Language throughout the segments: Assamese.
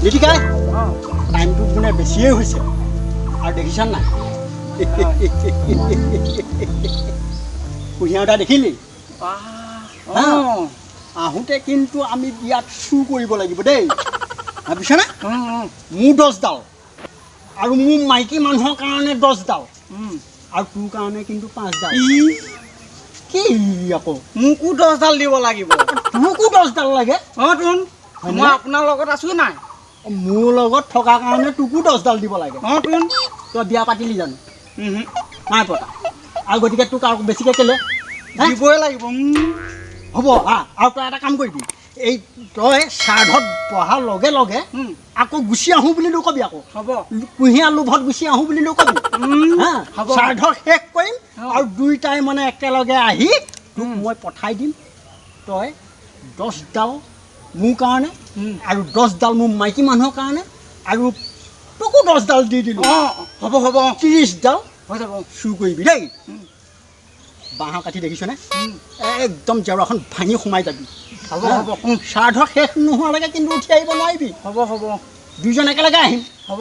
লিটিকাই টাইমটো মানে বেছিয়ে হৈছে আৰু দেখিছা নাই কুঁহিয়াৰ এটা দেখিলি আহোঁতে কিন্তু আমি ইয়াত চুৰ কৰিব লাগিব দেই ভাবিছানে মোৰ 10ডাল আৰু মোৰ মাইকী মানুহৰ কাৰণে 10ডাল আৰু তোৰ কাৰণে কিন্তু 5ডাল কি আকৌ মোকো 10ডাল দিব লাগিব তোকো 10ডাল লাগে তোন মই আপোনাৰ লগত আছো নাই মোৰ লগত থকাৰ কাৰণে তোকো 10ডাল দিব লাগে তোন তই বিয়া পাতিলি জানো নাই পতা আৰু গতিকে তোক আৰু বেছিকৈ কেলে দিবই লাগিব হ'ব আৰু তই এটা কাম কৰিবি এই তই শ্ৰাদ্ধত বহাৰ লগে লগে আকৌ গুচি আহোঁ বুলি নকবি আকৌ হ'ব কুঁহিয়াৰ লোভত গুচি আহোঁ বুলি নকবি শ্ৰাদ্ধ শেষ কৰিম আৰু দুইটাই মানে একেলগে আহি তোক মই পঠাই দিম তই 10ডাল মোৰ কাৰণে আৰু 10ডাল মোৰ মাইকী মানুহৰ কাৰণে আৰু তোকো 10ডাল দি দিলোঁ হ'ব হ'ব 30ডাল হৈ যাব চুৰ কৰিবি দেই বাঁহৰ কাঠি দেখিছনে একদম জেওৰাখন ভাঙি সোমাই যাবি হ'ব হ'ব শ্ৰাদ্ধ শেষ নোহোৱালৈকে কিন্তু উঠি আহিব নোৱাৰিবি হ'ব হ'ব দুইজন একেলগে আহিম হ'ব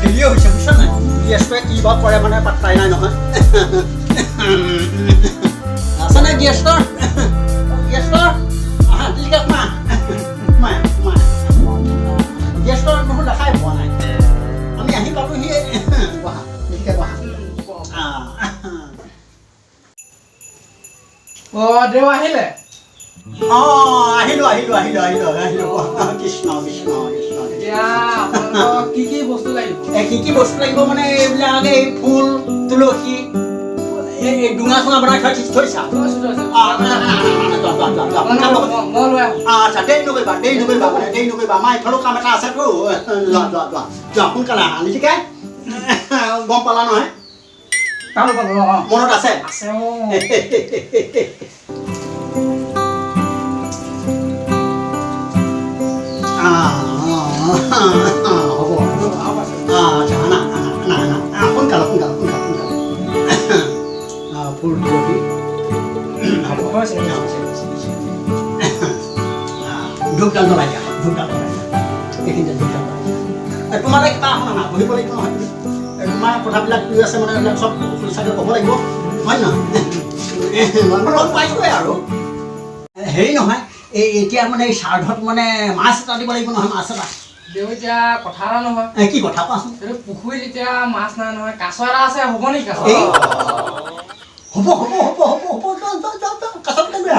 দেৰিয়ে হৈছে বুজিছা নাই গেছটোৱে কি বা কৰে মানে পাত্তাই নাই নহয় আছে নাই গেছৰ ঠিক আছে গেছৰ দেখোন দেখাই পোৱা নাই আমি আহি পালোহি বহা দেউ আহিলে আহিলো কৃষ্ণ কি কি বস্তু লাগিব কি বস্তু লাগিব মানে এইবিলাক এই ফুল তুলসী এই ডুঙা চুঙা বনাই থৈছা আচ্ছা দেৰি নকৰিবা আমাৰ এইফালেও কাম এটা আছেতো যোৱা সোনকালে আহা নিচিকাই গম পালা নহয় মনত আছে হ'ব আচ্ছা সোনকালে ফুল তুলসী ধূপডাল জ্বলাই দিয়া এইখিনিতে ধূপডাল তোমালে কিবা শুনা বহিব লাগিব নহয় তোমাৰ কথাবিলাক কি আছে মানে এইবিলাক চব চাগে ক'ব লাগিব হয় নহয় পাইছোৱে আৰু হেৰি নহয় এই এতিয়া মানে এই শ্ৰাদ্ধত মানে মাছ এটা দিব লাগিব নহয় মাছ এটা দেউ এতিয়া কথা এটা নহয় কি কথা কোৱাচোন পুখুৰীত এতিয়া মাছ নাই নহয় কাছ এটা আছে হ'ব নেকি কাছ হ'ব কাছতকে লৈ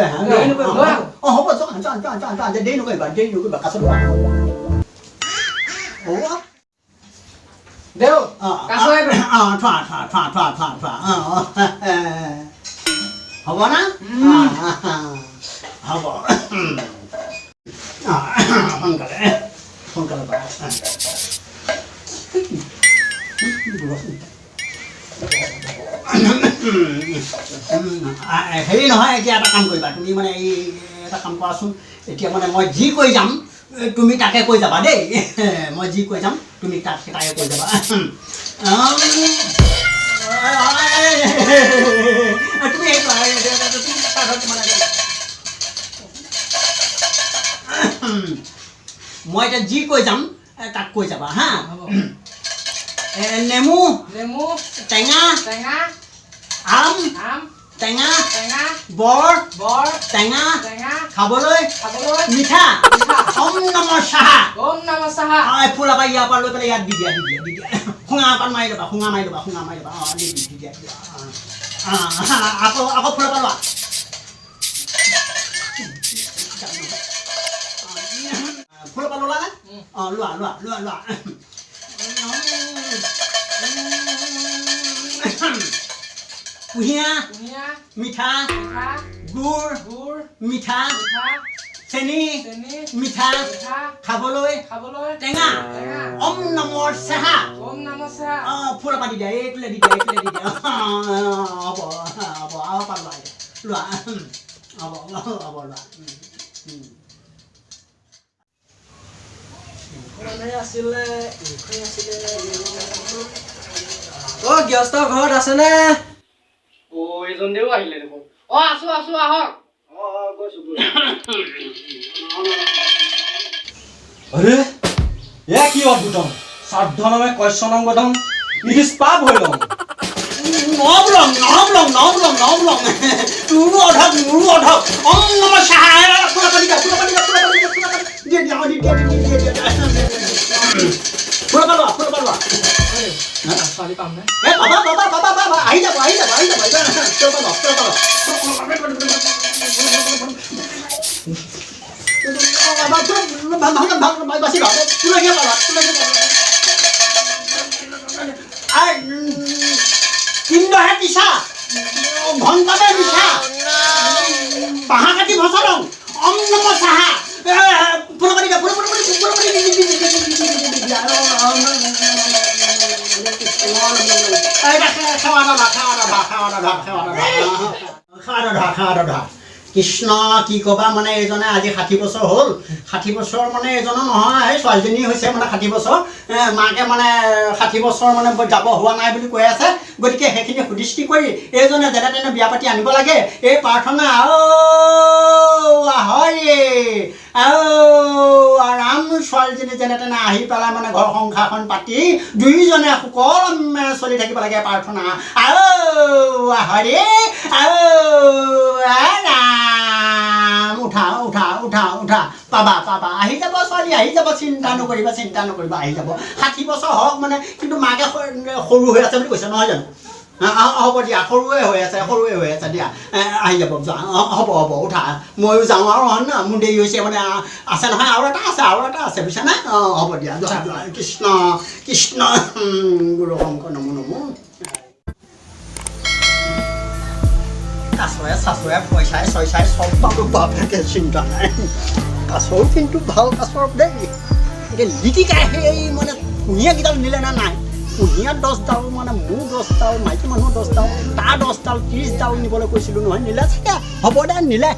আহা হ'ব দেৰি নকৰিবা কাছত দেউ কাছ হ'ব না হ'ব সোনকালে হেৰি নহয় এতিয়া এটা কাম কৰিবা তুমি মানে এই এটা কাম কৰাচোন এতিয়া মানে মই যি কৈ যাম তুমি তাকে কৈ যাবা দেই মই যি কৈ যাম তুমি তাকে কৈ যাবা মই এতিয়া যি কৈ যাম তাক কৈ যাবা হা নেমু টেঙা আম টেঙা বৰ টেঙা খাবলৈ মিঠা ওম নমঃ সাহা ফুল এটা ইয়াৰ পৰা লৈ পেলাই ইয়াত দি দিয়া শুঙা এপাত মাৰি ল'বা শুঙা মাৰি ল'বা দি দিয়া আকৌ ফুল এটা লোৱা ফুল এটা ল'লা নে লোৱা কুঁহিয়া মিঠা গুড় মিঠা চেনি মিঠা খাবলৈ টেঙা ওম নমঃ সাহা ফুল এটা দি দিয়া এইটোলে দি দিয়া হ'ব আৰু পাত লোৱা হ'ব লোৱা গৃহস্থ ঘৰত আছে নে এইজন দেও আহিলে দেখোন আছো আহক আরে এ কি অদ্ভুতম সাধ্যনামে কৈশনংগতম ইদিস পাপ হইলম নবলং নুরু অধক ওম নম শিবায় পুরোপালি দিয়ে পুরোপালবা ছোৱালী পাম নে এ বাবা আহি যাব পুরোপালবা বাসি বাবা তুলে আর কিন্দহে পিছা ঘন্টাতে পিছা বাহা কাটি ভসালং অম নম সাহা পুরোপালি খাওয়া কৃষ্ণ কি কবা মানে এইজনে আজি 60 বছৰ হ'ল 60 বছৰ মানে এইজনৰ নহয় ছোৱালীজনী হৈছে মানে 60 বছৰ মাকে মানে 60 বছৰ মানে যাব হোৱা নাই বুলি কৈ আছে গতিকে সেইখিনি সুদৃষ্টি কৰি এইজনে যেনে তেনে বিয়া পাতি আনিব লাগে এই প্ৰাৰ্থনা হয় আৰাম ছোৱালীজনী যেনে তেনে আহি পেলাই মানে ঘৰ সংসাৰখন পাতি দুইজনে সুকলমে চলি থাকিব লাগে প্ৰাৰ্থনা হৰে উঠা পাবা আহি যাব ছোৱালী আহি যাব চিন্তা নকৰিবা আহি যাব 60 বছৰ হওক মানে কিন্তু মাকে সৰু হৈ আছে বুলি কৈছে নহয় জানো হ'ব দিয়া সৰুৱে হৈ আছে দিয়া আহি যাব হ'ব উঠা ময়ো যাওঁ আৰু হয় না মোৰ দেৰি হৈছে মানে আছে নহয় আৰু এটা আছে বুজিছা নাই হ'ব দিয়া কৃষ্ণ গুৰু শংকৰ নমো কাছয়ে চাচয়ে পইচাই চইচাই চব পালোঁ বাপেকে চিন্তা নাই কাছৰ কিন্তু ভাল কাছৰ দেই এতিয়া লিটিকাই সেই মানে কুঁহিয়াকেইডাল নিলে নে নাই কুঁহিয়াৰ 10 ডাল মানে মোৰ 10 ডাল মাইকী মানুহৰ 10 ডাল তাৰ 10 ডাল 30 ডাল নিবলৈ কৈছিলোঁ নহয় নিলে চাগে হ'ব দে নিলে